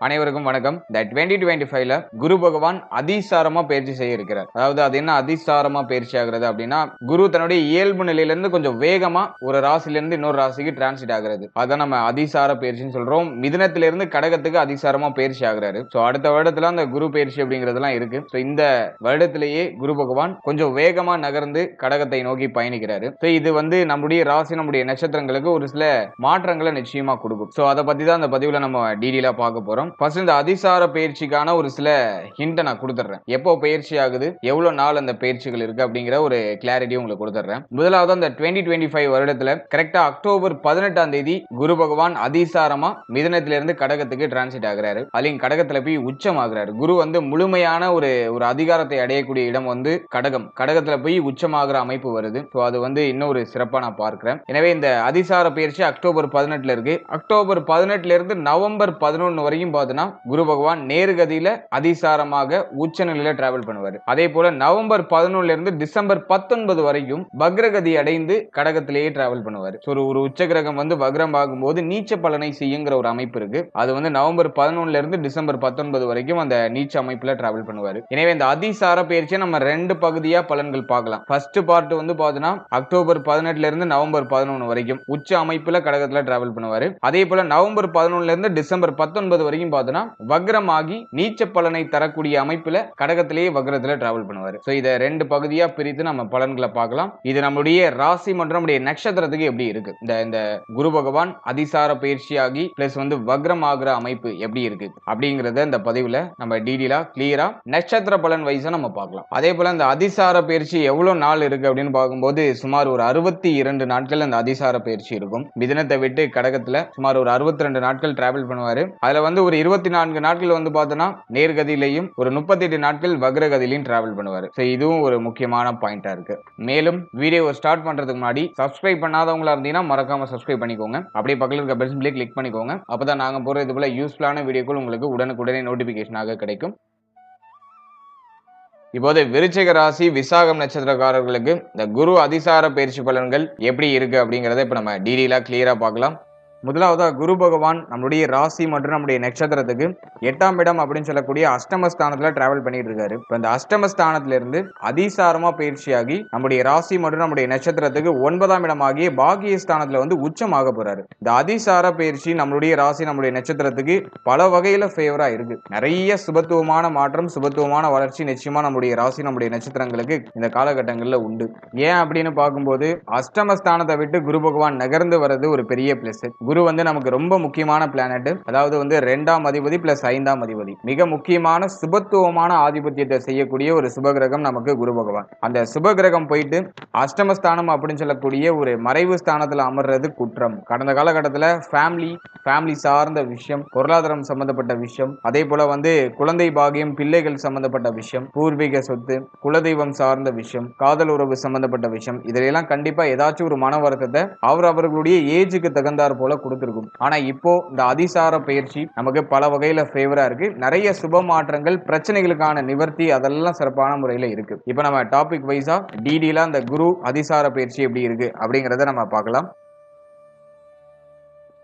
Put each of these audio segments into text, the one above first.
அனைவருக்கும் வணக்கம். இந்த 2025ல குரு பகவான் அதிசாரமா பயிற்சி செய்ய இருக்கிறார். அதாவது அது என்ன அதிசாரமா பயிற்சி ஆகிறது அப்படின்னா, குரு தன்னுடைய இயல்பு நிலையிலிருந்து கொஞ்சம் வேகமா ஒரு ராசியிலிருந்து இன்னொரு ராசிக்கு டிரான்சிட் ஆகிறது. அதான் நம்ம அதிசார பயிற்சின்னு சொல்றோம். மிதுனத்திலிருந்து கடகத்துக்கு அதிசாரமா பயிற்சி ஆகிறாரு. சோ அடுத்த வருடத்துல அந்த குரு பயிற்சி அப்படிங்கிறதெல்லாம் இருக்கு. சோ இந்த வருடத்திலேயே குரு பகவான் கொஞ்சம் வேகமா நகர்ந்து கடகத்தை நோக்கி பயணிக்கிறாரு. சோ இது நம்முடைய ராசி, நம்முடைய நட்சத்திரங்களுக்கு ஒரு சில மாற்றங்களை நிச்சயமா கொடுக்கும். சோ அதை பத்தி தான் அந்த பதிவுல நம்ம டீடெயிலா பார்க்க போறோம். ஃபர்ஸ்ட் இந்த அதிசார பயிற்சிக்கான ஒரு சில ஹிண்ட் நான் கொடுத்துறேன். எப்போ பயிற்சி ஆகுது, எவ்வளவு நாள் அந்த பயிற்சிகள் இருக்கு அப்படிங்கிற ஒரு கிளாரிட்டி உங்களுக்கு கொடுத்துறேன். முதலாவது அந்த 2025 வருடத்துல கரெக்டா அக்டோபர் 18ஆம் தேதி குரு பகவான் அதிசாரமா மிதுனத்திலிருந்து கடகத்துக்கு டிரான்சிட் ஆகிறாரு. அதுலயும் கடகத்துல போய் உச்சம் ஆகிறாரு. குரு முழுமையான ஒரு அதிகாரத்தை அடையக்கூடிய இடம் கடகம். கடகத்துல போய் உச்சமாகிற அமைப்பு வருது. ஸோ அது இன்னொரு சிறப்பா நான் பார்க்கிறேன். எனவே இந்த அதிசார பயிற்சி அக்டோபர் 18 இருக்கு. அக்டோபர் 18 இருந்து நவம்பர் 11 வரைக்கும் குரு பகவான் நேர்கதியில அதிசாரமாக உச்ச நிலையில டிராவல் பண்ணுவார். அதே போல நவம்பர் 11 இருந்து டிசம்பர் 19 வரைக்கும் வக்ரகதி அடைந்து கடகத்திலேயே டிராவல் பண்ணுவார். ஒரு உச்ச கிரகம் வக்ரம் ஆகும்போது நீச்ச பலனை செய்யுங்கிற ஒரு அமைப்பு இருக்கு. அது நவம்பர் 11 இருந்து டிசம்பர் 19 வரைக்கும் அந்த நீச்ச அமைப்புல டிராவல் பண்ணுவார். எனவே இந்த அதிசார பயிற்சியை நம்ம ரெண்டு பகுதியா பலன்கள் பார்க்கலாம். ஃபர்ஸ்ட் பார்ட் பாத்தீங்கன்னா அக்டோபர் 18 இருந்து நவம்பர் 11 வரைக்கும் உச்ச அமைப்புல கடகத்துல டிராவல் பண்ணுவாரு. அதே போல நவம்பர் 11 இருந்து டிசம்பர் 19 வரைக்கும் வக்ரமாகி நீச்ச பலனை தரக்கூடிய அமைப்புல கடகத்திலேயே வக்ரத்துல டிராவல் பண்ணுவாரு. சோ இத ரெண்டு பகுதியா பிரித்து நம்ம பலன்களை பார்க்கலாம். இது நம்முடைய ராசி மற்றும் நம்முடைய நட்சத்திரத்துக்கு எப்படி இருக்கு, இந்த குரு பகவான் அதிசார பயிற்சியாகி பிளஸ் வக்ரம் ஆகிற அமைப்பு எப்படி இருக்கு அப்படிங்கறத இந்த பதிவுல நம்ம டீடெயிலா கிளியரா நட்சத்திர பலன் வைஸா நம்ம பார்க்கலாம். அதே போல இந்த அதிசார பயிற்சி எவ்வளவு நாள் இருக்கு அப்படின்னு பார்க்கும்போது சுமார் ஒரு 62 நாட்கள் அந்த அதிசார பயிற்சி இருக்கும். மிதுனத்தை விட்டு கடகத்துல சுமார் ஒரு 62 நாட்கள் டிராவல் பண்ணுவாரு. அதுல ஒரு 24 நாட்கள் பார்த்தோம்னா நேர்கதியிலையும் ஒரு 38 நாட்கள் வக்ரகதியிலையும் டிராவல் பண்ணுவாரு. இதுவும் ஒரு முக்கியமான பாயிண்டா இருக்கு. மேலும் வீடியோ ஸ்டார்ட் பண்றதுக்கு முன்னாடி சப்ஸ்கிரைப் பண்ணாதவங்களா இருந்தீங்கன்னா மறக்காம சப்ஸ்கிரைப் பண்ணிக்கோங்க. அப்படியே பக்கத்துல இருக்க பெல் சிம்பலை கிளிக் பண்ணிக்கோங்க. அப்பதான் நாங்க போற இது போல யூஸ்ஃபுல்லான வீடியோக்கள் உங்களுக்கு உடனுக்குடனே நோட்டிபிகேஷனாக கிடைக்கும். இப்போது விருச்சிக ராசி விசாகம் நட்சத்திரக்காரர்களுக்கு இந்த குரு அதிசார பயிற்சி பலன்கள் எப்படி இருக்கு அப்படிங்கறத இப்ப நம்ம டீடெயிலா கிளியரா பார்க்கலாம். முதலாவதா குரு பகவான் நம்மளுடைய ராசி மற்றும் நம்முடைய நட்சத்திரத்துக்கு 8ஆம் இடம் அப்படின்னு சொல்லக்கூடிய அஷ்டமஸ்தானத்துல டிராவல் பண்ணிட்டு இருக்காரு. இப்ப இந்த அஷ்டமஸ்தானத்துல இருந்து அதிசாரமா பயிற்சியாகி நம்முடைய ராசி மற்றும் நம்முடைய நட்சத்திரத்துக்கு 9ஆம் இடமாகிய பாகியஸ்தானத்துல உச்சமாக போறாரு. இந்த அதிசார பயிற்சி நம்மளுடைய ராசி நம்முடைய நட்சத்திரத்துக்கு பல வகையில ஃபேவரா இருக்கு. நிறைய சுபத்துவமான மாற்றம், சுபத்துவமான வளர்ச்சி நிச்சயமா நம்முடைய ராசி நம்முடைய நட்சத்திரங்களுக்கு இந்த காலகட்டங்கள்ல உண்டு. ஏன் அப்படின்னு பார்க்கும்போது அஷ்டமஸ்தானத்தை விட்டு குரு பகவான் நகர்ந்து வர்றது ஒரு பெரிய பிளஸ். குரு நமக்கு ரொம்ப முக்கியமான பிளானட். அதாவது 2ஆம் அதிபதி பிளஸ் 5ஆம் அதிபதி, மிக முக்கியமான சுபத்துவமான ஆதிபத்தியத்தை செய்யக்கூடிய ஒரு சுபகிரகம் நமக்கு குரு பகவான். அந்த சுபகிரகம் போயிட்டு அஷ்டமஸ்தானம் அப்படின்னு சொல்லக்கூடிய ஒரு மறைவு ஸ்தானத்துல அமர்றது குற்றம். கடந்த காலகட்டத்துல ஃபேமிலி சார்ந்த விஷயம், பொருளாதாரம் சம்பந்தப்பட்ட விஷயம், அதே போல குழந்தை பாகியம், பிள்ளைகள் சம்பந்தப்பட்ட விஷயம், பூர்வீக சொத்து, குலதெய்வம் சார்ந்த விஷயம், காதல் உறவு சம்பந்தப்பட்ட விஷயம், இதெல்லாம் கண்டிப்பா ஏதாச்சும் ஒரு மன வருத்தத்தை அவர்களுடைய ஏஜுக்கு தகுந்தார் போல கொடுத்திருக்கும். ஆனா இப்போ இந்த அதிசார பயிற்சி நமக்கு பல வகையில ஃபேவரா இருக்கு. நிறைய சுப மாற்றங்கள், பிரச்சனைகளுக்கான நிவர்த்தி அதெல்லாம் சிறப்பான முறையில இருக்கு. இப்போ நம்ம டாபிக் வைஸா டீடெயிலா இந்த குரு அதிசார பயிற்சி எப்படி இருக்கு அப்படிங்கறத நம்ம பார்க்கலாம்.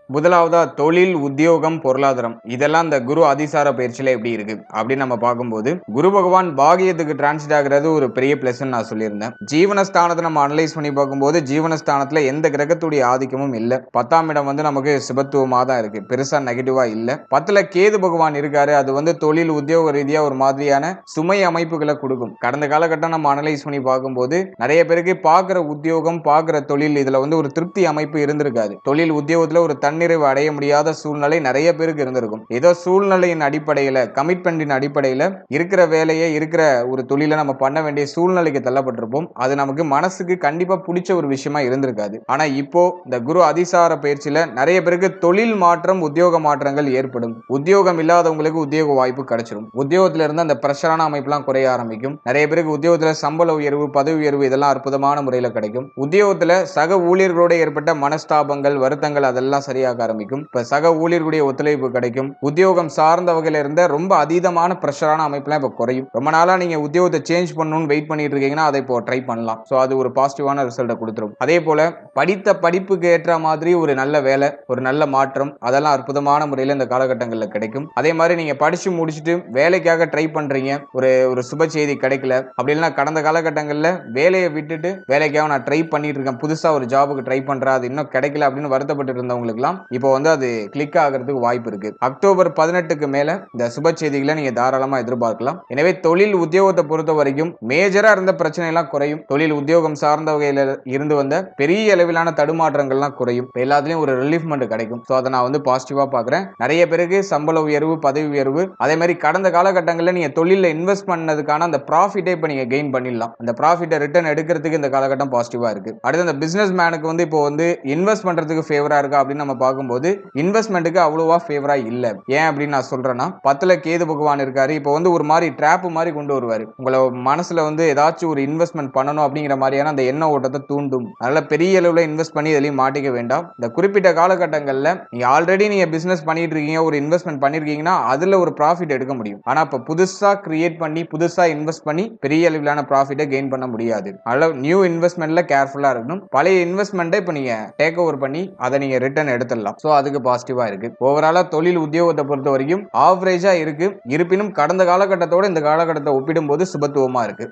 முதலாவதா தொழில், உத்தியோகம், பொருளாதாரம் இதெல்லாம் இந்த குரு அதிசார பயிற்சியில எப்படி இருக்கு அப்படின்னு நம்ம பார்க்கும்போது குரு பகவான் பாகியத்துக்கு டிரான்சிட் ஆகிறது ஒரு பெரிய பிளஸ் நான் சொல்லியிருந்தேன். ஜீவனஸ்தானத்தை நம்ம அனலைஸ் பண்ணி பார்க்கும்போது ஜீவனஸ்தானத்துல எந்த கிரகத்துடைய ஆதிக்கமும் இல்ல. 10ஆம் இடம் நமக்கு சுபத்துவமா தான் இருக்கு, பெருசா நெகட்டிவா இல்ல. 10ல கேது பகவான் இருக்காரு. அது தொழில் உத்தியோக ரீதியா ஒரு மாதிரியான சுமை அமைப்புகளை கொடுக்கும். கடந்த காலகட்டம் நம்ம அனலைஸ் பண்ணி பார்க்கும்போது நிறைய பேருக்கு பார்க்கிற உத்தியோகம், பார்க்கிற தொழில் இதுல ஒரு திருப்தி அமைப்பு இருந்திருக்காது. தொழில் உத்தியோகத்துல ஒரு தன்னிறைவு அடைய முடியாத சூழ்நிலை நிறைய பேருக்கு இருந்திருக்கும். ஏதோ சூழ்நிலையின் அடிப்படையில, கமிட்மெண்டின் அடிப்படையில இருக்கிற வேலையை, இருக்கிற ஒரு தொழிலை நம்ம பண்ண வேண்டிய சூழ்நிலைக்கு தள்ளப்பட்டிருப்போம். அது நமக்கு மனசுக்கு கண்டிப்பா பிடிச்ச ஒரு விஷயமா இருந்திருக்காது. ஆனா இப்போ இந்த குரு அதிசார பயிற்சியில நிறைய பேருக்கு தொழில் மாற்றம், உத்தியோக மாற்றங்கள் ஏற்படும். உத்தியோகம் இல்லாதவங்களுக்கு உத்தியோக வாய்ப்பு கிடைச்சிடும். உத்தியோகத்துல இருந்து அந்த பிரஷரான அமைப்புலாம் குறைய ஆரம்பிக்கும். நிறைய பேருக்கு உத்தியோகத்துல சம்பள உயர்வு, பதவி உயர்வு இதெல்லாம் அற்புதமான முறையில கிடைக்கும். உத்தியோகத்துல சக ஊழியர்களோட ஏற்பட்ட மனஸ்தாபங்கள், வருத்தங்கள் அதெல்லாம் சரியா சரியாக ஆரம்பிக்கும். இப்ப சக ஊழியர்களுடைய ஒத்துழைப்பு கிடைக்கும். உத்தியோகம் சார்ந்த வகையில இருந்த ரொம்ப அதீதமான பிரஷரான அமைப்புலாம் இப்ப குறையும். ரொம்ப நாளா நீங்க உத்தியோகத்தை சேஞ்ச் பண்ணணும்னு வெயிட் பண்ணிட்டு இருக்கீங்கன்னா அதை இப்போ ட்ரை பண்ணலாம். ஸோ அது ஒரு பாசிட்டிவான ரிசல்ட்டை கொடுத்துரும். அதே போல படித்த படிப்புக்கு ஏற்ற மாதிரி ஒரு நல்ல வேலை, ஒரு நல்ல மாற்றம், அதெல்லாம் அற்புதமான முறையில் இந்த காலகட்டங்களில் கிடைக்கும். அதே மாதிரி நீங்க படிச்சு முடிச்சுட்டு வேலைக்காக ட்ரை பண்றீங்க, ஒரு ஒரு சுப செய்தி கிடைக்கல அப்படின்னா, கடந்த காலகட்டங்களில் வேலையை விட்டுட்டு வேலைக்காக நான் ட்ரை பண்ணிட்டு இருக்கேன், புதுசா ஒரு ஜாபுக்கு ட்ரை பண்றேன், அது இன்னும் கிடைக்கல அப்படின்னு வருத்தப்பட்டு இருந்தவங்களுக்குலாம் இப்போ வந்து அது கிளிக் ஆகிறதுக்கு வாய்ப்பு இருக்கு. அக்டோபர் 18க்கு மேல இந்த சுப செய்திகளை நீங்க தாராளமா எதிர்பார்க்கலாம். எனவே தொழில் உத்தியோகத்தை பொறுத்த வரைக்கும் மேஜரா இருந்த பிரச்சனை எல்லாம் குறையும். தொழில் உத்தியோகம் சார்ந்த வகையில இருந்து வந்த பெரிய அளவிலான தடுமாற்றங்கள்லாம் குறையும். எல்லாத்துலயும் ஒரு ரிலீஃப்மெண்ட் கிடைக்கும். ஸோ அதை நான் வந்து பாசிட்டிவா பார்க்குறேன். நிறைய பேருக்கு சம்பள உயர்வு, பதவி உயர்வு, அதே மாதிரி கடந்த காலகட்டங்களில் நீங்க தொழிலில் இன்வெஸ்ட் பண்ணதுக்கான அந்த ப்ராஃபிட்டை இப்போ நீங்க கெயின் பண்ணிடலாம். அந்த ப்ராஃபிட்டை ரிட்டர்ன் எடுக்கிறதுக்கு இந்த காலகட்டம் பாசிட்டிவா இருக்கு. அடுத்து அந்த பிசினஸ் மேனுக்கு வந்து இப்போ வந்து இன்வெஸ்ட் பண்றதுக்கு ஃபேவரா இருக்கா அப்படின்னு நம்ம பார்க்கும்போது இன்வெஸ்ட்மெண்ட்டுக்கு அவ்வளோவா ஃபேவரா இல்லை. ஏன் அப்படின்னு நான் சொல்றேன்னா, 10ல கேது பகவான் இருக்காரு. இப்போ வந்து ஒரு மாதிரி ட்ராப் மாதிரி கொண்டு வருவாரு. உங்களை மனசுல வந்து ஏதாச்சும் ஒரு இன்வெஸ்ட்மெண்ட் பண்ணணும் அப்படிங்கிற மாதிரியான அந்த எண்ண ஓட்டத்தை தூண்டும். அதனால பெரிய அளவில் இன்வெஸ்ட் பண்ணி எதையும் மாட்டிக்க வேண்டாம். இந்த குறிப்பிட்ட காலகட்டங்களில் நீங்க ஆல்ரெடி நீங்க பிசினஸ் பண்ணிட்டு இருக்கீங்க, ஒரு இன்வெஸ்ட்மெண்ட் பண்ணிருக்கீங்கன்னா அதுல ஒரு ப்ராஃபிட் எடுக்க முடியும். ஆனா இப்ப புதுசா கிரியேட் பண்ணி புதுசா இன்வெஸ்ட் பண்ணி பெரிய அளவிலான ப்ராஃபிட்டை கெயின் பண்ண முடியாது. அதனால நியூ இன்வெஸ்ட்மெண்ட்ல கேர்ஃபுல்லா இருக்கணும். பழைய இன்வெஸ்ட்மெண்ட்டை இப்ப நீங்க டேக் ஓவர் பண்ணி அதை நீங்க ரிட்டர்ன் எடுத்துடலாம். சோ அதுக்கு பாசிட்டிவா இருக்கு. ஓவராலா தொழில் உத்தியோகத்தை பொறுத்த வரைக்கும் ஆவரேஜா இருக்கு. இருப்பினும் கடந்த காலகட்டத்தோட இந்த காலகட்டத்தை ஒப்பிடும்போது சுபத்துவமா இருக்கு.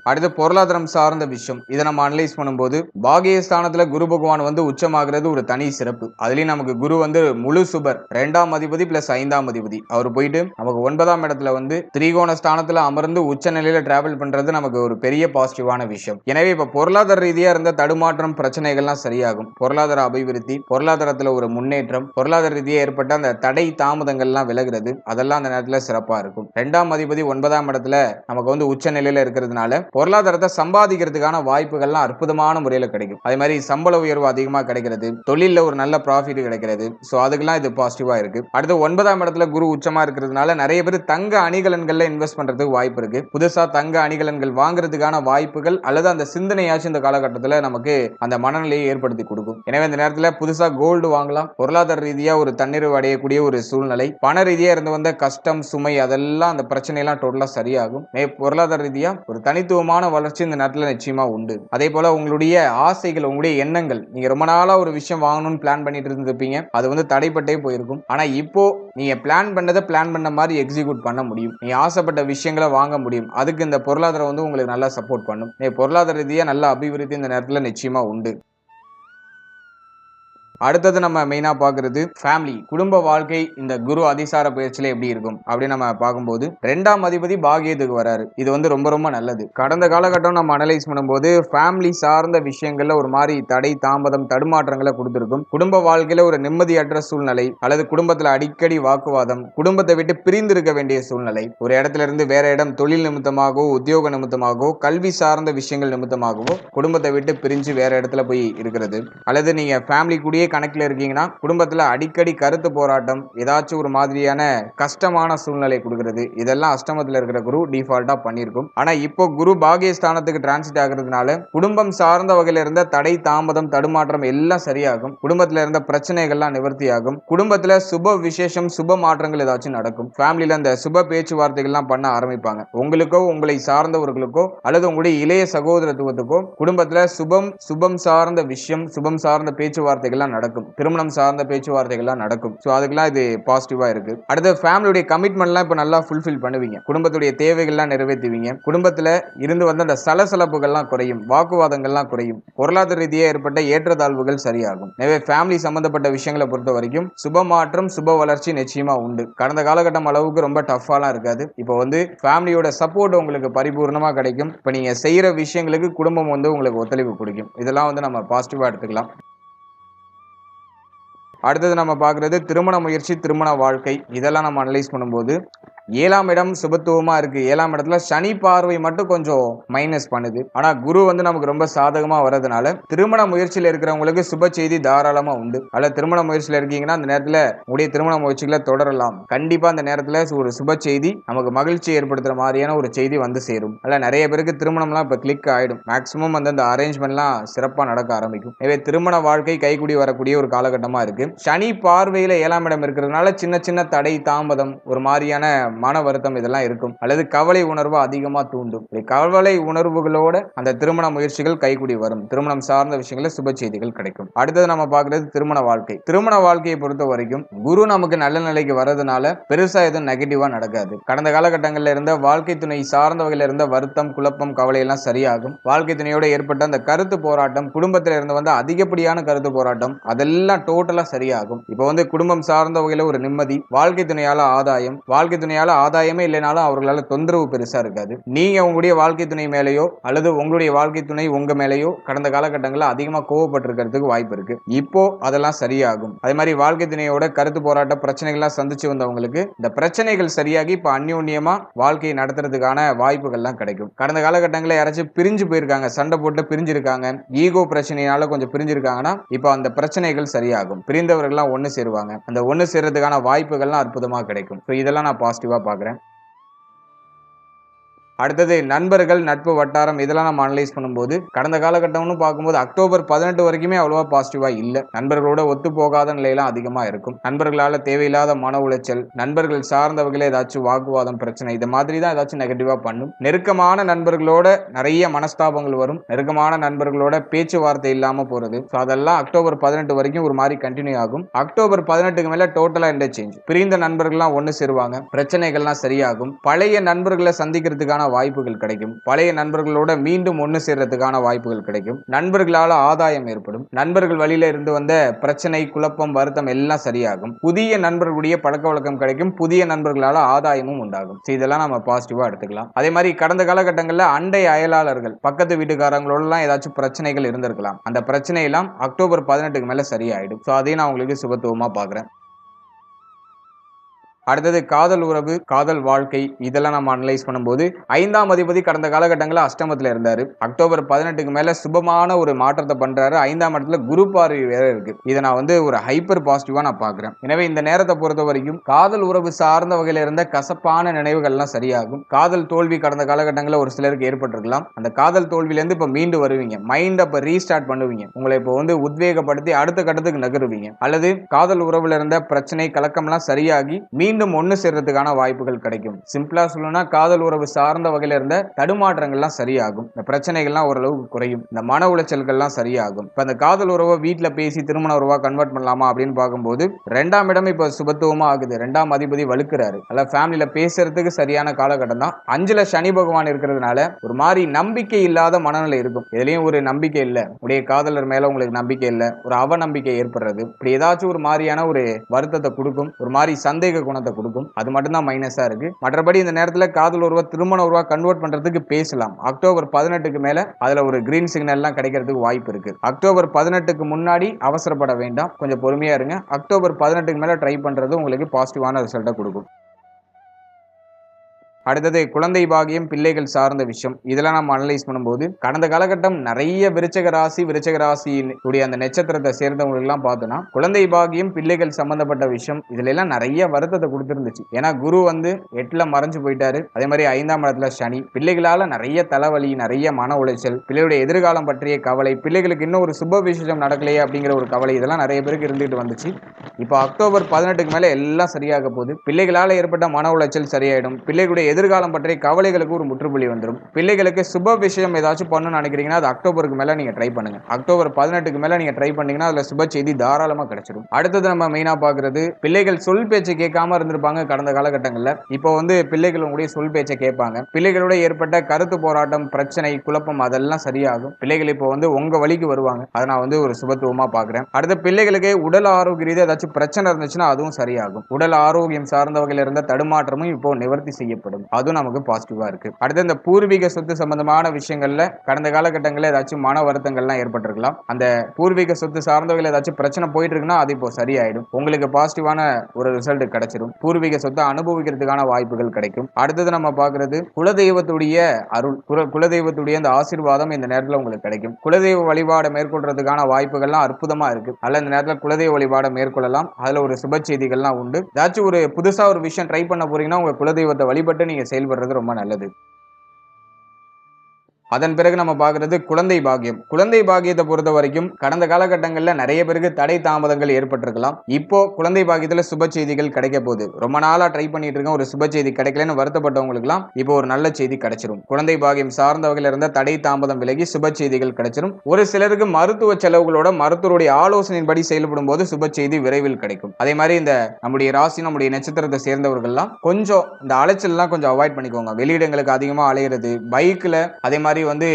அடுத்து பொருளாதாரம் சார்ந்த விஷயம், இதை நம்ம அனலைஸ் பண்ணும்போது பாகியஸ்தானத்துல குரு பகவான் வந்து உச்சமாகிறது ஒரு தனி சிறப்பு. அதுலயும் நமக்கு குரு வந்து முழு சுபர், 2ஆம் அதிபதி பிளஸ் 5ஆம் அதிபதி. அவர் போயிட்டு நமக்கு 9ஆம் இடத்துல வந்து திரிகோண ஸ்தானத்துல அமர்ந்து உச்ச நிலையில டிராவல் பண்றது நமக்கு ஒரு பெரிய பாசிட்டிவான விஷயம். எனவே இப்ப பொருளாதார ரீதியா இருந்த தடுமாற்றம், பிரச்சனைகள்லாம் சரியாகும். பொருளாதார அபிவிருத்தி, பொருளாதாரத்துல ஒரு முன்னேற்றம், பொருளாதார ரீதியா ஏற்பட்ட அந்த தடை தாமதங்கள்லாம் விலகிறது. அதெல்லாம் அந்த நேரத்துல சிறப்பா இருக்கும். 2ஆம் அதிபதி 9ஆம் இடத்துல நமக்கு வந்து உச்ச நிலையில இருக்கிறதுனால பொருளாதாரத்தை சம்பாதிக்கிறதுக்கான வாய்ப்புகள்லாம் அற்புதமான முறையில் கிடைக்கும். அதே மாதிரி சம்பள உயர்வு அதிகமாக கிடைக்கிறது, தொழிலில் ஒரு நல்ல ப்ராஃபிட் கிடைக்கிறது. ஸோ அதுக்கெல்லாம் இது பாசிட்டிவா இருக்கு. அடுத்து 9ஆம் இடத்துல குரு உச்சமா இருக்கிறதுனால நிறைய பேர் தங்க அணிகலன்கள்ல இன்வெஸ்ட் பண்றதுக்கு வாய்ப்பு இருக்கு. புதுசா தங்க அணிகலன்கள் வாங்குறதுக்கான வாய்ப்புகள் அல்லது அந்த சிந்தனையாச்சும் இந்த காலகட்டத்தில் நமக்கு அந்த மனநிலையை ஏற்படுத்தி கொடுக்கும். எனவே இந்த நேரத்தில் புதுசா கோல்டு வாங்கலாம். பொருளாதார ரீதியா ஒரு தன்னிறைவு அடையக்கூடிய ஒரு சூழ்நிலை, பண ரீதியா இருந்து வந்த கஷ்டம், சுமை, அதெல்லாம் அந்த பிரச்சனை எல்லாம் டோட்டலா சரியாகும். பொருளாதார ரீதியா ஒரு தனித்துவ வளர்ச்சி இந்த நேரத்தில் நிச்சயமா உண்டு. அதே போல உங்களுடைய ஆசைகள், உங்களுடைய எண்ணங்கள், நீங்க ரொம்ப நாளா ஒரு விஷயம் வாங்கணும்னு பிளான் பண்ணிட்டு இருந்திருப்பீங்க, அது வந்து தடைப்பட்டே போயிருக்கும். ஆனா இப்போ நீங்க பிளான் பண்ண மாதிரி எக்ஸிக்யூட் பண்ண முடியும். நீங்க ஆசைப்பட்ட விஷயங்களை வாங்க முடியும். அதுக்கு இந்த பொருளாதாரம் வந்து உங்களுக்கு நல்லா சப்போர்ட் பண்ணும். பொருளாதார ரீதியா நல்ல அபிவிருத்தி இந்த நேரத்தில் நிச்சயமா உண்டு. அடுத்தது நம்ம மெயினா பார்க்கிறது ஃபேமிலி, குடும்ப வாழ்க்கை. இந்த குரு அதிசார பயிற்சியில எப்படி இருக்கும் அப்படின்னு நம்ம பார்க்கும்போது 2ஆம் அதிபதி பாகியத்துக்கு வராரு. இது வந்து ரொம்ப ரொம்ப நல்லது. கடந்த காலகட்டம் நம்ம அனலைஸ் பண்ணும்போது ஃபேமிலி சார்ந்த விஷயங்கள்ல ஒரு மாதிரி தடை, தாமதம், தடுமாற்றங்களை கொடுத்திருக்கும். குடும்ப வாழ்க்கையில ஒரு நிம்மதியற்ற சூழ்நிலை அல்லது குடும்பத்துல அடிக்கடி வாக்குவாதம், குடும்பத்தை விட்டு பிரிந்து இருக்க வேண்டிய சூழ்நிலை, ஒரு இடத்துல இருந்து வேற இடம் தொழில் நிமித்தமாகவோ, உத்தியோக நிமித்தமாகவோ, கல்வி சார்ந்த விஷயங்கள் நிமித்தமாகவோ குடும்பத்தை விட்டு பிரிஞ்சு வேற இடத்துல போய் இருக்கிறது, அல்லது நீங்க ஃபேமிலி கூடயே கணக்குல இருக்கீங்கன்னா குடும்பத்துல அடிக்கடி கருத்து போராட்டம், ஏதாச்சும் ஒரு மாதிரியான கஷ்டமான சூழ்நிலை கொடுக்கிறது. இதெல்லாம் அஷ்டமத்துல இருக்கிற குரு டிஃபால்ட்டா பண்ணிருக்கும். ஆனா இப்போ குரு பாகியஸ்தானத்துக்கு டிரான்சிட் ஆகிறதுனால குடும்பம் சார்ந்த வகையில இருந்த தடை, தாமதம், தடுமாற்றம் எல்லாம் சரியாகும். குடும்பத்துல இருந்த பிரச்சனைகள்லாம் நிவர்த்தியாகும். குடும்பத்துல சுப விசேஷம், சுப மாற்றங்கள் ஏதாச்சும் நடக்கும். ஃபேமிலியில அந்த சுப பேச்சுவார்த்தைகள்லாம் பண்ண ஆரம்பிப்பாங்க. உங்களுக்கோ, உங்களை சார்ந்தவர்களுக்கோ, அல்லது உங்களுடைய இளைய சகோதரத்துவத்துக்கோ குடும்பத்துல சுபம் சார்ந்த விஷயம், சுபம் சார்ந்த பேச்சுவார்த்தைகள்லாம் நடக்கும். திருமணம் சார்ந்த பேச்சுவார்த்தைகள்லாம் நடக்கும். ஸோ அதுக்கெல்லாம் இது பாசிட்டிவா இருக்கு. அடுத்து ஃபேமிலியுடைய கமிட்மெண்ட்லாம் இப்போ நல்லா ஃபுல்ஃபில் பண்ணுவீங்க. குடும்பத்துடைய தேவைகள்லாம் நிறைவேற்றுவீங்க. குடும்பத்தில் இருந்து வந்த அந்த சலசலப்புகள்லாம் குறையும், வாக்குவாதங்கள்லாம் குறையும். பொருளாதார ரீதியாக ஏற்பட்ட ஏற்றத்தாழ்வுகள் சரியாகும். எனவே ஃபேமிலி சம்பந்தப்பட்ட விஷயங்களை பொறுத்த வரைக்கும் சுப மாற்றம், சுப வளர்ச்சி நிச்சயமா உண்டு. கடந்த காலகட்டம் அளவுக்கு ரொம்ப டஃபாலாம் இருக்காது. இப்போ வந்து ஃபேமிலியோட சப்போர்ட் உங்களுக்கு பரிபூர்ணமாக கிடைக்கும். இப்போ நீங்க செய்யற விஷயங்களுக்கு குடும்பம் வந்து உங்களுக்கு ஒத்துழைப்பு கொடுக்கும். இதெல்லாம் வந்து நம்ம பாசிட்டிவா எடுத்துக்கலாம். அடுத்தது நம்ம பார்க்குறது திருமண முயற்சி, திருமண வாழ்க்கை. இதெல்லாம் நம்ம அனலைஸ் பண்ணும்போது 7ஆம் இடம் சுபத்துவமா இருக்கு. 7ஆம் இடத்துல சனி பார்வை மட்டும் கொஞ்சம் மைனஸ் பண்ணுது. ஆனா குரு வந்து நமக்கு ரொம்ப சாதகமா வர்றதுனால திருமண முயற்சியில இருக்கிறவங்களுக்கு சுப செய்தி தாராளமா உண்டு. அல்ல திருமண முயற்சியில இருக்கீங்கன்னா அந்த நேரத்துல உடைய திருமண முயற்சிகளை தொடரலாம். கண்டிப்பா அந்த நேரத்துல ஒரு சுப செய்தி நமக்கு மகிழ்ச்சி ஏற்படுத்துற மாதிரியான ஒரு செய்தி வந்து சேரும். அல்ல நிறைய பேருக்கு திருமணம்லாம் இப்ப கிளிக் ஆயிடும். மேக்சிமம் வந்து அந்த அரேஞ்ச்மெண்ட்லாம் சிறப்பா நடக்க ஆரம்பிக்கும். எனவே திருமண வாழ்க்கை கைகூடி வரக்கூடிய ஒரு காலகட்டமா இருக்கு. சனி பார்வையில 7ஆம் இடம் இருக்கிறதுனால சின்ன சின்ன தடை தாமதம் ஒரு மாதிரியான மன வருத்தம் இதெல்லாம் இருக்கும். அல்லது கவலை உணர்வு அதிகமா தூண்டும். கவலை உணர்வுகளோட அந்த திருமண முயற்சிகள் கைகூடி வரும். திருமணம் சார்ந்த விஷயங்கள சுப செய்திகள் கிடைக்கும். அடுத்தது நம்ம பார்க்கிறது திருமண வாழ்க்கை. திருமண வாழ்க்கையை பொறுத்த வரைக்கும் குரு நமக்கு நல்ல நிலைக்கு வரதுனால பெருசா எதுவும் நெகட்டிவா நடக்காது. கடந்த காலகட்டங்களில் இருந்த வாழ்க்கை துணை சார்ந்த வகையில இருந்த வருத்தம் குழப்பம் கவலை எல்லாம் சரியாகும். வாழ்க்கை துணையோட ஏற்பட்ட அந்த கருத்து போராட்டம் குடும்பத்தில இருந்து வந்த அதிகப்படியான கருத்து போராட்டம் அதெல்லாம் டோட்டலா சரியாகும். இப்போ வந்து குடும்பம் சார்ந்த வகையில ஒரு நிம்மதி, வாழ்க்கை துணையால ஆதாயம், வாழ்க்கை துணையால ஆதாயமே இல்லைனாலும் அவர்களால தொந்தரவு பெருசா இருக்காது. நீங்க உங்களுடைய வாழ்க்கை துணை மேலேயோ அல்லது உங்களுடைய வாழ்க்கை துணை உங்க மேலேயோ கடந்த காலகட்டங்களில் அதிகமா கோவப்பட்டிருக்கிறதுக்கு வாய்ப்பு இருக்கு. இப்போ அதெல்லாம் சரியாகும். அதே மாதிரி வாழ்க்கை துணையோட கருத்து போராட்ட பிரச்சனைகள்லாம் சந்திச்சு வந்தவங்களுக்கு இந்த பிரச்சனைகள் சரியாகி இப்ப அந்யோன்யமா வாழ்க்கையை நடத்துறதுக்கான வாய்ப்புகள்லாம் கிடைக்கும். கடந்த காலகட்டங்களில் யாராச்சும் பிரிஞ்சு போயிருக்காங்க, சண்டை போட்டு பிரிஞ்சிருக்காங்க, ஈகோ பிரச்சனையால கொஞ்சம் பிரிஞ்சிருக்காங்கன்னா இப்போ அந்த பிரச்சனைகள் சரியாகும். பிரிந்தவர்கள்லாம் ஒண்ணு சேருவாங்க. அந்த ஒண்ணு சேர்றதுக்கான வாய்ப்புகள்லாம் அற்புதமா கிடைக்கும். இதெல்லாம் நான் பாசிட்டிவா பாக்குறேன். அடுத்தது நண்பர்கள் நட்பு வட்டாரம் இதெல்லாம் நம்ம அனலைஸ் பண்ணும்போது கடந்த காலகட்டம்னு பார்க்கும்போது அக்டோபர் 18 வரைக்குமே அவ்வளவா பாசிட்டிவா இல்ல. நண்பர்களோட ஒத்து போகாத நிலையெல்லாம் அதிகமா இருக்கும். நண்பர்களால தேவையில்லாத மன உளைச்சல், நண்பர்கள் சார்ந்த வகையில ஏதாச்சும் வாக்குவாதம் பிரச்சனை இது மாதிரி தான் ஏதாச்சும் நெகட்டிவா பண்ணும். நெருக்கமான நண்பர்களோட நிறைய மனஸ்தாபங்கள் வரும். நெருக்கமான நண்பர்களோட பேச்சுவார்த்தை இல்லாம போறது. அதெல்லாம் அக்டோபர் 18 வரைக்கும் ஒரு மாதிரி கண்டினியூ ஆகும். அக்டோபர் 18க்கு மேல டோட்டலா இன்டர்சேஞ்ச். பிரிந்த நண்பர்கள்லாம் ஒண்ணு சேருவாங்க. பிரச்சனைகள்லாம் சரியாகும். பழைய நண்பர்களை சந்திக்கிறதுக்கான வாய்ப்புகள் கிடைக்கும். பழைய நண்பர்களோட மீண்டும் ஒண்ணு சேர்றதுக்கான வாய்ப்புகள் கிடைக்கும். நண்பர்களால ஆதாயம் ஏற்படும். நண்பர்கள் வழியில இருந்து வந்த பிரச்சனை குழப்பம் வருத்தம் எல்லாம் சரியாகும். புதிய நண்பர்களுடைய பழக்க வழக்கம் கிடைக்கும். புதிய நண்பர்களால ஆதாயமும் உண்டாகும். இதெல்லாம் நம்ம பாசிட்டிவா எடுத்துக்கலாம். அதே மாதிரி கடந்த காலகட்டங்களில் அண்டை அயலாளர்கள் பக்கத்து வீட்டுக்காரங்களோட எல்லாம் ஏதாச்சும் பிரச்சனைகள் இருந்திருக்கலாம். அந்த பிரச்சனை எல்லாம் அக்டோபர் 18க்கு மேல சரியாயிடும். அதையும் நான் உங்களுக்கு சுபத்துவமா பாக்குறேன். அடுத்தது காதல் உறவு காதல் வாழ்க்கை இதெல்லாம் நம்ம அனலைஸ் பண்ணும்போது 5ஆம் அதிபதி கடந்த காலகட்டங்களில் அஷ்டமத்தில் இருந்தாரு. அக்டோபர் 18க்கு மேல சுபமான ஒரு மாற்றத்தை பண்றாரு. 5ஆம் இடத்துல குரு பார்வை வேற இருக்கு. இதை நான் வந்து ஒரு ஹைப்பர் பாசிட்டிவா நான் பாக்குறேன். எனவே இந்த நேரத்தை பொறுத்த வரைக்கும் காதல் உறவு சார்ந்த வகையில இருந்த கசப்பான நினைவுகள்லாம் சரியாகும். காதல் தோல்வி கடந்த காலகட்டங்களில் ஒரு சிலருக்கு ஏற்பட்டிருக்கலாம். அந்த காதல் தோல்வியிலிருந்து இப்ப மீண்டு வருவீங்க. மைண்ட் அப்ப ரீஸ்டார்ட் பண்ணுவீங்க. உங்களை இப்போ வந்து உத்வேகப்படுத்தி அடுத்த கட்டத்துக்கு நகருவீங்க. அல்லது காதல் உறவுல இருந்த பிரச்சனை கலக்கம்லாம் சரியாகி மீண்டும் ஒண்ணு சேர்றதுக்கான வாய்ப்புகள் கிடைக்கும். சிம்பிளா சொல்லணும்னா காதல் உறவு சார்ந்த வகையில இருந்த தடுமாற்றங்கள்லாம் சரியாகும். இந்த பிரச்சனைகள்லாம் ஓரளவுக்கு குறையும். இந்த மன உளைச்சல்கள்லாம் சரியாகும். இப்ப அந்த காதல் உறவை வீட்டுல பேசி திருமண உறவா கன்வெர்ட் பண்ணலாமா அப்படின்னு பார்க்கும்போது 2ஆம் இடம் இப்ப சுபத்துவமா ஆகுது. 2ஆம் அதிபதி வலுக்கிறாரு. அல்ல ஃபேமிலியில பேசுறதுக்கு சரியான காலகட்டம் தான். 5ல சனி பகவான் இருக்கிறதுனால ஒரு மாதிரி நம்பிக்கை இல்லாத மனநிலை இருக்கும். இதுலயும் ஒரு நம்பிக்கை இல்ல, உடைய காதலர் மேல உங்களுக்கு நம்பிக்கை இல்ல, ஒரு அவநம்பிக்கை ஏற்படுறது, இப்படி ஏதாச்சும் ஒரு மாதிரியான ஒரு வருத்தத்தை கொடுக்கும். ஒரு மாதிரி சந்தேக குணத்தை கொடுக்கும். அது மட்டும் தான் மைனஸா இருக்கு. மற்றபடி இந்த நேரத்துல காதல் உறவா திருமண உறவா கன்வெர்ட் பண்றதுக்கு பேசலாம். அக்டோபர் 18க்கு மேல அதுல ஒரு கிரீன் சிக்னல் எல்லாம் கிடைக்கிறதுக்கு வாய்ப்பு இருக்கு. அக்டோபர் 18க்கு முன்னாடி அவசரப்பட வேண்டாம். கொஞ்சம் பொறுமையா இருங்க. அக்டோபர் 18க்கு மேல ட்ரை பண்றது உங்களுக்கு பாசிட்டிவான ரிசல்ட்டை கொடுக்கும். அடுத்தது குழந்தை பாகியம் பிள்ளைகள் சார்ந்த விஷயம் இதெல்லாம் நம்ம அனலைஸ் பண்ணும்போது கடந்த காலகட்டம் நிறைய விருச்சக ராசியுடைய அந்த நட்சத்திரத்தை சேர்ந்தவங்களுக்கு எல்லாம் பார்த்தோம்னா குழந்தை பாகியம் பிள்ளைகள் சம்பந்தப்பட்ட விஷயம் இதுல எல்லாம் நிறைய வருத்தத்தை கொடுத்திருந்துச்சு. ஏன்னா குரு வந்து 8ல மறைஞ்சு போயிட்டாரு. அதே மாதிரி 5ஆம் இடத்துல சனி. பிள்ளைகளால நிறைய தலைவலி, நிறைய மன உளைச்சல், பிள்ளைகளுடைய எதிர்காலம் பற்றிய கவலை, பிள்ளைகளுக்கு இன்னும் ஒரு சுப விசேஷம் நடக்கலையே அப்படிங்கிற ஒரு கவலை இதெல்லாம் நிறைய பேருக்கு இருந்துட்டு வந்துச்சு. இப்போ அக்டோபர் 18க்கு மேல எல்லாம் சரியாக போகுது. பிள்ளைகளால ஏற்பட்ட மன உளைச்சல் சரியாயிடும். பிள்ளைகளுடைய எதிர்காலம் பற்றிய கவலைகளுக்கு ஒரு முற்றுப்புள்ளி வந்துடும். பிள்ளைகளுக்கு சுப விஷயம் ஏதாச்சும் பண்ணணும்னு நினைக்கிறீங்கன்னா அது அக்டோபருக்கு மேல நீங்க ட்ரை பண்ணுங்க. அக்டோபர் 18க்கு மேல நீங்க ட்ரை பண்ணீங்கன்னா அதுல சுப செய்தி தாராளமா கிடைச்சிடும். அடுத்தது நம்ம மெயினா பாக்குறது பிள்ளைகள் சொல் பேச்சை கேட்காம இருந்திருப்பாங்க கடந்த காலகட்டங்கள்ல. இப்போ வந்து பிள்ளைகள் உங்களுடைய சொல் பேச்சை கேட்பாங்க. பிள்ளைகளோட ஏற்பட்ட கருத்து போராட்டம் பிரச்சனை குழப்பம் அதெல்லாம் சரியாகும். பிள்ளைகள் இப்போ வந்து உங்க வழிக்கு வருவாங்க. அதை நான் வந்து ஒரு சுபத்துவமா பாக்குறேன். அடுத்த பிள்ளைகளுக்கு உடல் ஆரோக்கிய ரீதியாக ஏதாச்சும் பிரச்சனை இருந்துச்சுன்னா அதுவும் சரியாகும். உடல் ஆரோக்கியம் சார்ந்த வகையில இருந்த தடுமாற்றமும் இப்போ நிவர்த்தி செய்யப்படும். அதுவும் நமக்கு பாசிட்டிவா இருக்கு. அடுத்து இந்த பூர்வீக சொத்து சம்பந்தமான விஷயங்கள்ல கடந்த காலகட்டங்களில் ஏதாச்சும் மன வருத்தங்கள்லாம் ஏற்பட்டிருக்கலாம். அந்த பூர்வீக சொத்து சார்ந்த வகையில் ஏதாச்சும் பிரச்சனை போயிட்டு இருக்குன்னா அது இப்போ சரியாயிடும். உங்களுக்கு பாசிட்டிவான ஒரு ரிசல்ட் கிடைச்சிடும். பூர்வீக சொத்தை அனுபவிக்கிறதுக்கான வாய்ப்புகள் கிடைக்கும். அடுத்தது நம்ம பார்க்கிறது குலதெய்வத்துடைய அருள், குலதெய்வத்துடைய அந்த ஆசீர்வாதம் இந்த நேரத்தில் உங்களுக்கு கிடைக்கும். குலதெய்வ வழிபாடை மேற்கொள்றதுக்கான வாய்ப்புகள்லாம் அற்புதமா இருக்கு. அல்ல இந்த நேரத்தில் குலதெய்வ வழிபாடை மேற்கொள்ளலாம். அதுல ஒரு சுப செய்திகள்லாம் உண்டு. ஏதாச்சும் ஒரு புதுசா ஒரு விஷயம் ட்ரை பண்ண போறீங்கன்னா உங்க குலதெய்வத்தை வழிபட்டு நீங்க செயல்படுறது ரொம்ப நல்லது. அதன் பிறகு நம்ம பார்க்கறது குழந்தை பாக்கியம். குழந்தை பாக்கியத்தை பொறுத்த வரைக்கும் கடந்த காலகட்டங்களில் நிறைய பேருக்கு தடை தாமதங்கள் ஏற்பட்டிருக்கலாம். இப்போ குழந்தை பாக்கியத்தில் சுப செய்திகள் கிடைக்க போகுது. ரொம்ப நாளா ட்ரை பண்ணிட்டு இருக்கேன், ஒரு சுப செய்தி கிடைக்கலன்னு வருத்தப்பட்டவங்களுக்குலாம் இப்போ ஒரு நல்ல செய்தி கிடைச்சிரும். குழந்தை பாக்கியம் சார்ந்த வகையில் இருந்த தடை தாமதம் விலகி சுப செய்திகள் கிடைச்சிரும். ஒரு சிலருக்கு மருத்துவ செலவுகளோட மருத்துவருடைய ஆலோசனையின்படி செயல்படும் போது சுப செய்தி விரைவில் கிடைக்கும். அதே மாதிரி இந்த நம்முடைய ராசி நம்முடைய நட்சத்திரத்தை சேர்ந்தவர்கள்லாம் கொஞ்சம் இந்த அலைச்சல்லாம் கொஞ்சம் அவாய்ட் பண்ணிக்கோங்க. வெளியிடங்களுக்கு அதிகமா அலையிறது, பைக்ல அதே மாதிரி வந்து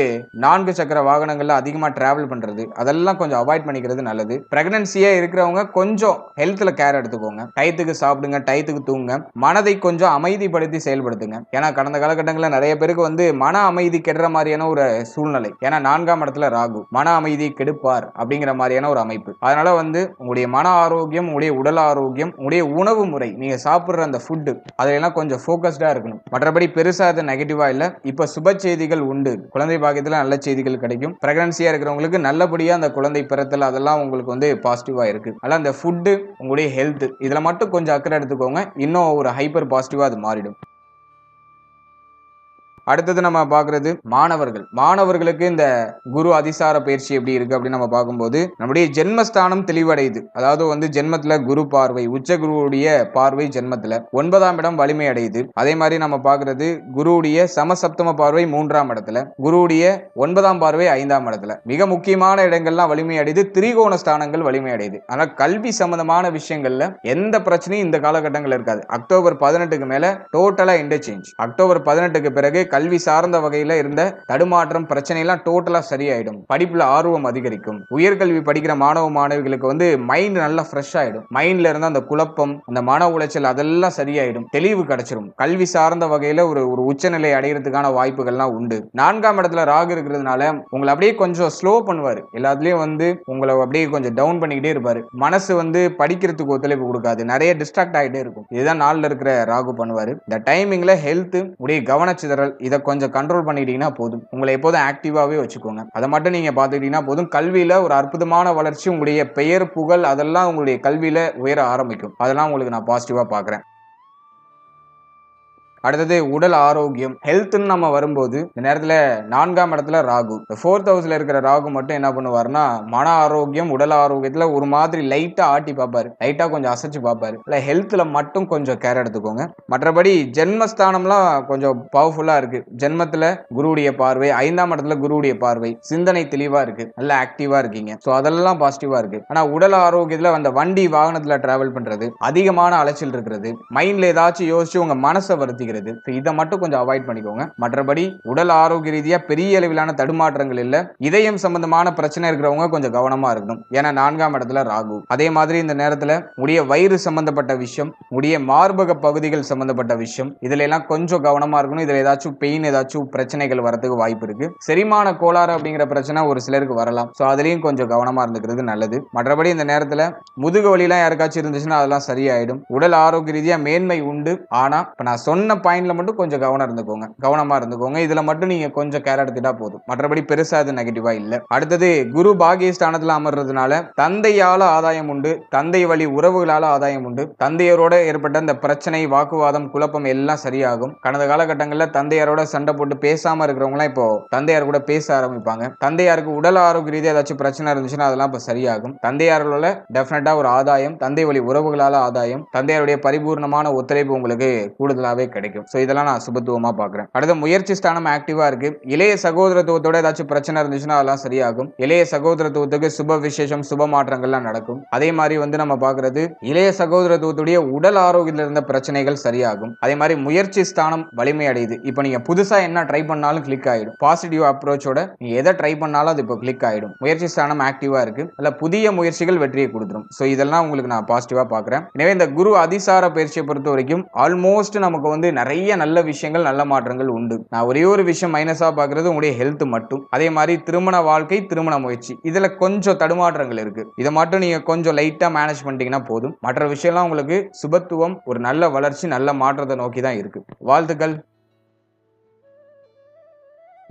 4 சக்கர வாகனங்கள்ல அதிகமா டிராவல் பண்றது, அதெல்லாம் கொஞ்சம் அவாய்ட் பண்ணிக்கிறது நல்லது. பிரெக்னன்சியா இருக்கிறவங்க கொஞ்சம் ஹெல்த்ல கேர் எடுத்துக்கோங்க. டயத்துக்கு சாப்பிடுங்க, டயத்துக்கு தூங்குங்க, மனதை கொஞ்சம் அமைதிப்படுத்தி செயல்படுத்துங்க. ஏன்னா கடந்த காலகட்டங்களில் நிறைய பேருக்கு வந்து மன அமைதி கெடுற மாதிரியான ஒரு சூழ்நிலை. ஏன்னா 4ஆம் இடத்துல ராகு மன அமைதி கெடுப்பார் அப்படிங்கிற மாதிரியான ஒரு அமைப்பு. அதனால வந்து உங்களுடைய மன ஆரோக்கியம், உங்களுடைய உடல் ஆரோக்கியம், உங்களுடைய உணவு முறை, நீங்க சாப்பிடுற அந்த ஃபுட்டு, அதெல்லாம் கொஞ்சம் ஃபோக்கஸ்டா இருக்கணும். மற்றபடி பெருசா அது நெகட்டிவா இல்ல. இப்ப சுப செய்திகள் உண்டு. குழந்தை பாக்கியத்துல நல்ல செய்திகள் கிடைக்கும். பிரெக்னன்சியா இருக்கிறவங்களுக்கு நல்லபடியா அந்த குழந்தை பிறத்தல் அதெல்லாம் உங்களுக்கு வந்து பாசிட்டிவா இருக்கு. அதனால அந்த ஃபுட்டு, உங்களுடைய ஹெல்த், இதுல மட்டும் கொஞ்சம் அக்கறை எடுத்துக்கோங்க. இன்னும் ஒரு ஹைப்பர் பாசிட்டிவா அது மாறிடும். அடுத்தது நம்ம பார்க்கறது மாணவர்களுக்கு இந்த குரு அதிசார பயிற்சி எப்படி இருக்கு அப்படின்னு நம்ம பார்க்கும்போது நம்முடைய ஜென்மஸ்தானம் தெளிவடையுது. அதாவது வந்து ஜென்மத்துல குரு பார்வை, உச்ச குருவுடைய பார்வை ஜென்மத்துல 9ஆம் இடம் வலிமை அடையுது. அதே மாதிரி நம்ம பார்க்கறது குருவுடைய சமசப்தம பார்வை 3ஆம் இடத்துல, குருவுடைய 9ஆம் பார்வை 5ஆம் இடத்துல. மிக முக்கியமான இடங்கள்லாம் வலிமை அடையுது. திரிகோண ஸ்தானங்கள் வலிமை அடையுது. ஆனா கல்வி சம்பந்தமான விஷயங்கள்ல எந்த பிரச்சனையும் இந்த காலகட்டங்கள் இருக்காது. அக்டோபர் 18க்கு மேல டோட்டலா இன்டர்சேஞ்ச். அக்டோபர் 18க்கு பிறகு கல்வி சார்ந்த வகையில இருந்த தடுமாற்றம் பிரச்சனை எல்லாம் டோட்டலா சரியாயிடும். படிப்புல ஆர்வம் அதிகரிக்கும். உயர்கல்வி படிக்கிற மாணவ மாணவிகளுக்கு வந்து மைண்ட் நல்லா ஃப்ரெஷ் ஆயிடும். மைண்ட்ல இருந்த அந்த குழப்பம், அந்த மன உளைச்சல் அதெல்லாம் சரியாயிடும். தெளிவு கிடைச்சிடும். கல்வி சார்ந்த வகையில ஒரு உச்சநிலை அடைகிறதுக்கான வாய்ப்புகள்லாம் உண்டு. 4ஆம் இடத்துல ராகு இருக்கிறதுனால உங்களை அப்படியே கொஞ்சம் ஸ்லோ பண்ணுவாரு. எல்லாத்துலயும் வந்து உங்களை அப்படியே கொஞ்சம் டவுன் பண்ணிக்கிட்டே இருப்பாரு. மனசு வந்து படிக்கிறதுக்கு ஒத்துழைப்பு கொடுக்காது. நிறைய டிஸ்ட்ராக்ட் ஆகிட்டே இருக்கும். இதுதான் நாள்ல இருக்கிற ராகு பண்ணுவாரு. இந்த டைமிங்ல ஹெல்த், உடைய கவனச்சிதறல் இதை கொஞ்சம் கண்ட்ரோல் பண்ணிட்டீங்கன்னா போதும். உங்களை எப்போதும் ஆக்டிவாவே வச்சுக்கோங்க. அதை மட்டும் நீங்க பாத்துக்கிட்டீங்கன்னா போதும். கல்வியில ஒரு அற்புதமான வளர்ச்சி, உங்களுடைய பெயர் புகழ் அதெல்லாம் உங்களுடைய கல்வியில உயர ஆரம்பிக்கும். அதெல்லாம் உங்களுக்கு நான் பாசிட்டிவா பாக்குறேன். அடுத்தது உடல் ஆரோக்கியம், ஹெல்த்னு நம்ம வரும்போது இந்த நேரத்துல 4ஆம் இடத்துல ராகு, 4th ஹவுஸ்ல இருக்கிற ராகு மட்டும் என்ன பண்ணுவாருன்னா மன ஆரோக்கியம், உடல் ஆரோக்கியத்துல ஒரு மாதிரி லைட்டா ஆட்டி பார்ப்பாரு, லைட்டா கொஞ்சம் அசைச்சு பார்ப்பாரு. இல்ல ஹெல்த்ல மட்டும் கொஞ்சம் கேர் எடுத்துக்கோங்க. மற்றபடி ஜென்மஸ்தானம்லாம் கொஞ்சம் பவர்ஃபுல்லா இருக்கு. ஜென்மத்துல குருவுடைய பார்வை, 5ஆம் இடத்துல குருவுடைய பார்வை, சிந்தனை தெளிவா இருக்கு, நல்ல ஆக்டிவா இருக்கீங்க. சோ அதெல்லாம் பாசிட்டிவா இருக்கு. ஆனா உடல் ஆரோக்கியத்துல அந்த வண்டி வாகனத்துல டிராவல் பண்றது, அதிகமான அலைச்சல் இருக்கிறது, மைண்ட்ல ஏதாச்சும் யோசிச்சு உங்க மனசை வருத்திக்கிறது, இதை மட்டும் கொஞ்சம் அவாய்ட் பண்ணிக்கோங்க. மற்றபடி உடல் ஆரோக்கிய ரீதியா பெரிய அளவிலான தடுமாற்றங்கள் இல்ல. இதயம் சம்பந்தமான பிரச்சனை இருக்கிறவங்க கொஞ்சம் கவனமா இருக்கணும். ஏன்னா 4ஆம் இடத்துல ராகு. அதே மாதிரி இந்த நேரத்துல உடைய வயிறு சம்பந்தப்பட்ட விஷயம், உடைய மார்பக பகுதிகள் சம்பந்தப்பட்ட விஷயம், இதுல எல்லாம் கொஞ்சம் கவனமா இருக்கணும். இதுல ஏதாச்சும் பெயின், ஏதாச்சும் பிரச்சனைகள் வரதுக்கு வாய்ப்பு இருக்கு. செரிமான கோளாறு அப்படிங்கிற பிரச்சனை ஒரு சிலருக்கு வரலாம். சோ அதுலயும் கொஞ்சம் கவனமா இருந்துக்கிறது நல்லது. மற்றபடி இந்த நேரத்துல முதுகு வலிலாம் யாருக்காச்சும் இருந்துச்சுன்னா அதெல்லாம் சரியாயிடும். உடல் ஆரோக்கிய ரீதியா மேன்மை உண்டு. ஆனா இப்ப நான் சொன்ன பாயிண்ட்ல மட்டும் கொஞ்சம் கவனமா இருந்துக்கோங்க. இதுல மட்டும் நீங்க கொஞ்சம் கேர் எடுத்துட்டா போதும். மற்றபடி பெருசா அது நெகட்டிவா இல்ல. அடுத்தது குரு பாகியஸ்தானத்துல அமர்றதுனால தந்தையால ஆதாயம் உண்டு. தந்தை வழி உறவுகளால ஆதாயம் உண்டு. தந்தையரோட ஏற்பட்ட இந்த பிரச்சனை, வாக்குவாதம், குழப்பம் எல்லாம் சரியாகும். கடந்த காலகட்டங்கள்ல தந்தையாரோட சண்டை போட்டு பேசாம இருக்கிறவங்க எல்லாம் இப்போ தந்தையார் கூட பேச ஆரம்பிப்பாங்க. தந்தையாருக்கு உடல் ஆரோக்கிய ரீதியா ஏதாச்சும் பிரச்சனை இருந்துச்சுன்னா அதெல்லாம் இப்ப சரியாகும். தந்தையாரோட டெஃபினட்டா ஒரு ஆதாயம், தந்தை வழி உறவுகளால ஆதாயம், தந்தையாருடைய பரிபூர்ணமான ஒத்துழைப்பு உங்களுக்கு கூடுதலாவே கிடைக்கும். கிடைக்கும். சோ இதெல்லாம் நான் சுபத்துவமா பாக்குறேன். அடுத்த முயற்சி ஸ்தானம் ஆக்டிவா இருக்கு. இளைய சகோதரத்துவத்தோட ஏதாச்சும் பிரச்சனை இருந்துச்சுன்னா அதெல்லாம் சரியாகும். இளைய சகோதரத்துவத்துக்கு சுப விசேஷம் சுப மாற்றங்கள்லாம் நடக்கும். அதே மாதிரி வந்து நம்ம பாக்குறது இளைய சகோதரத்துவத்துடைய உடல் ஆரோக்கியத்தில் இருந்த பிரச்சனைகள் சரியாகும். அதே மாதிரி முயற்சி ஸ்தானம் வலிமை அடையுது. இப்போ நீங்க புதுசா என்ன ட்ரை பண்ணாலும் கிளிக் ஆயிடும். பாசிட்டிவ் அப்ரோச்சோட நீங்க எதை ட்ரை பண்ணாலும் அது இப்போ கிளிக் ஆயிடும். முயற்சி ஸ்தானம் ஆக்டிவா இருக்கு. அல்ல புதிய முயற்சிகள் வெற்றியை கொடுத்துரும். சோ இதெல்லாம் உங்களுக்கு நான் பாசிட்டிவா பாக்குறேன். எனவே இந்த குரு அதிசார பயிற்சியை பொறுத்த வரைக்கும் ஆல்மோஸ்ட் நமக்கு வந்து நிறைய நல்ல விஷயங்கள் நல்ல மாற்றங்கள் உண்டு. நான் ஒரே ஒரு விஷயம் மைனஸா பாக்குறது உங்களுடைய ஹெல்த் மட்டும். அதே மாதிரி திருமண வாழ்க்கை திருமண முயற்சி இதுல கொஞ்சம் தடுமாற்றங்கள் இருக்கு. இதை மட்டும் நீங்க கொஞ்சம் லைட்டா மேனேஜ் பண்ணிட்டீங்கன்னா போதும். மற்ற விஷயம்லாம் உங்களுக்கு சுபத்துவம் ஒரு நல்ல வளர்ச்சி நல்ல மாற்றத்தை நோக்கி தான் இருக்கு. வாழ்த்துக்கள்.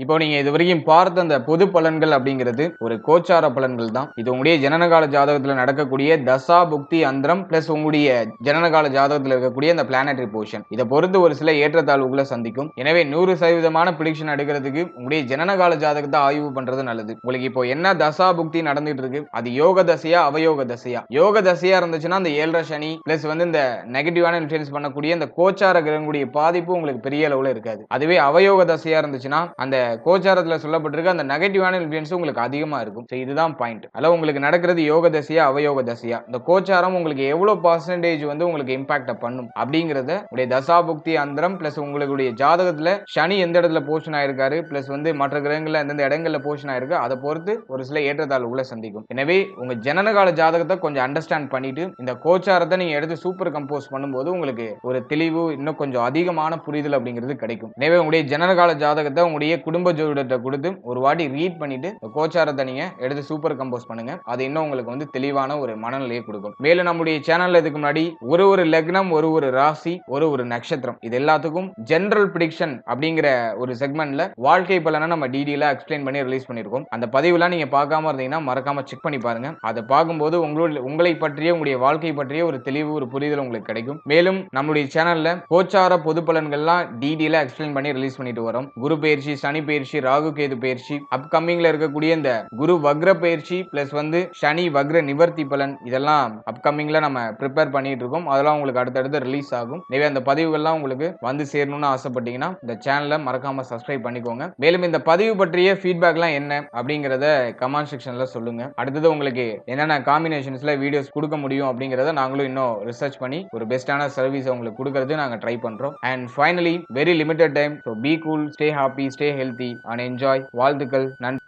இப்போ நீங்க இது வரைக்கும் பார்த்த அந்த பொது பலன்கள் அப்படிங்கிறது ஒரு கோச்சார பலன்கள் தான். இது உங்களுடைய ஜனனகால ஜாதகத்துல நடக்கக்கூடிய தசா புக்தி அந்தரம் பிளஸ் உங்களுடைய ஜனனகால ஜாதகத்துல இருக்கக்கூடிய அந்த பிளானட்டரி பொசிஷன் இதை பொறுத்து ஒரு சில ஏற்றத்தாழ்வுகளை சந்திக்கும். எனவே 100% பிரிடிக்ஷன் எடுக்கிறதுக்கு உங்களுடைய ஜனனகால ஜாதகத்தை ஆய்வு பண்றது நல்லது. உங்களுக்கு இப்போ என்ன தசா புக்தி நடந்துட்டு இருக்கு, அது யோக தசையா அவயோக தசையா? யோக தசையா இருந்துச்சுன்னா அந்த 7.5 சனி பிளஸ் வந்து இந்த நெகட்டிவான இன்ஃபுளுன்ஸ் பண்ணக்கூடிய அந்த கோச்சார கிரகங்களுடைய பாதிப்பு உங்களுக்கு பெரிய அளவுல இருக்காது. அதுவே அவயோக தசையா இருந்துச்சுன்னா அந்த கோச்சாரத்துல சொல்லப்பட்டிருக்க அந்த நெகட்டிவான இன்ஃப்ளூயன்ஸ் உங்களுக்கு அதிகமா இருக்கும். சோ இதுதான் பாயிண்ட். அல்ல உங்களுக்கு நடக்கிறது யோக தசையா அவயோக தசையா, இந்த கோச்சாரம் உங்களுக்கு எவ்வளவு பர்சன்டேஜ் வந்து உங்களுக்கு இம்பாக்ட் பண்ணும் அப்படிங்கறத உடைய தசாபுக்தி அந்தரம் பிளஸ் உங்களுடைய ஜாதகத்துல சனி எந்த இடத்துல போஷன் ஆயிருக்காரு பிளஸ் வந்து மற்ற கிரகங்கள்ல எந்தெந்த இடங்கள்ல போஷன் ஆயிருக்கு அதை பொறுத்து ஒரு சில ஏற்றத்தாழ்வுகளை சந்திக்கும். எனவே உங்க ஜனனகால ஜாதகத்தை கொஞ்சம் அண்டர்ஸ்டாண்ட் பண்ணிட்டு இந்த கோச்சாரத்தை நீங்க எடுத்து சூப்பர் கம்போஸ் பண்ணும்போது உங்களுக்கு ஒரு தெளிவு இன்னும் கொஞ்சம் அதிகமான புரிதல் அப்படிங்கிறது கிடைக்கும். எனவே உங்களுடைய ஜனனகால ஜாதகத்தை உங்களுடைய குடும்ப ஜோதிடத்தை கொடுத்து ஒரு வாட்டி ரீட் பண்ணிட்டு கோச்சாரத்தை நீங்க எடுத்து சூப்பர் கம்போஸ் பண்ணுங்க. அது இன்னும் உங்களுக்கு வந்து தெளிவான ஒரு மனநிலையை கொடுக்கும். மேலும் நம்முடைய சேனல்ல இதுக்கு முன்னாடி ஒரு லக்னம் ஒரு ராசி ஒரு நட்சத்திரம் இது எல்லாத்துக்கும் ஜெனரல் பிரிடிக்ஷன் அப்படிங்கிற ஒரு செக்மெண்ட்ல வாழ்க்கை பலனை நம்ம டீடைலா எக்ஸ்பிளைன் பண்ணி ரிலீஸ் பண்ணிருக்கோம். அந்த பதிவுலாம் நீங்க பார்க்காம இருந்தீங்கன்னா மறக்காம செக் பண்ணி பாருங்க. அதை பார்க்கும்போது உங்களை பற்றிய உங்களுடைய வாழ்க்கை பற்றிய ஒரு தெளிவு ஒரு புரிதல் உங்களுக்கு கிடைக்கும். மேலும் நம்முடைய சேனல்ல கோச்சார பொது பலன்கள்லாம் டீடைலா எக்ஸ்பிளைன் பண்ணி ரிலீஸ் பண்ணிட்டு வரோம். குரு பயிற்சி சனி பயிற்சி ராகு கேது பயிற்சி அப்கமிங்ல இருக்கக்கூடிய இந்த குரு வக்ர பயிற்சி பிளஸ் வந்து சனி வக்ர நிவர்த்தி பலன் இதெல்லாம் அப்கமிங்ல நம்ம ப்ரிப்பேர் பண்ணிட்டு இருக்கோம். அதெல்லாம் உங்களுக்கு அடுத்தடுத்து ரிலீஸ் ஆகும். எனவே அந்த பதிவுகள்லாம் உங்களுக்கு வந்து சேரணும்னு ஆசைப்பட்டீங்கன்னா இந்த சேனலை மறக்காம சப்ஸ்கிரைப் பண்ணிக்கோங்க. மேலும் இந்த பதிவு பற்றிய ஃபீட்பேக்லாம் என்ன அப்படிங்கறத கமெண்ட் செக்ஷன்ல சொல்லுங்க. அடுத்தது உங்களுக்கு என்னென்ன காம்பினேஷன்ஸ்ல வீடியோஸ் கொடுக்க முடியும் அப்படிங்கறத நாங்களும் இன்னும் ரிசர்ச் பண்ணி ஒரு பெஸ்டான சர்வீஸ் உங்களுக்கு கொடுக்கறது நாங்க ட்ரை பண்றோம். And finally very limited time, so be cool, stay happy, stay healthy and enjoy. வாழ்த்துக்கள். நன்றி.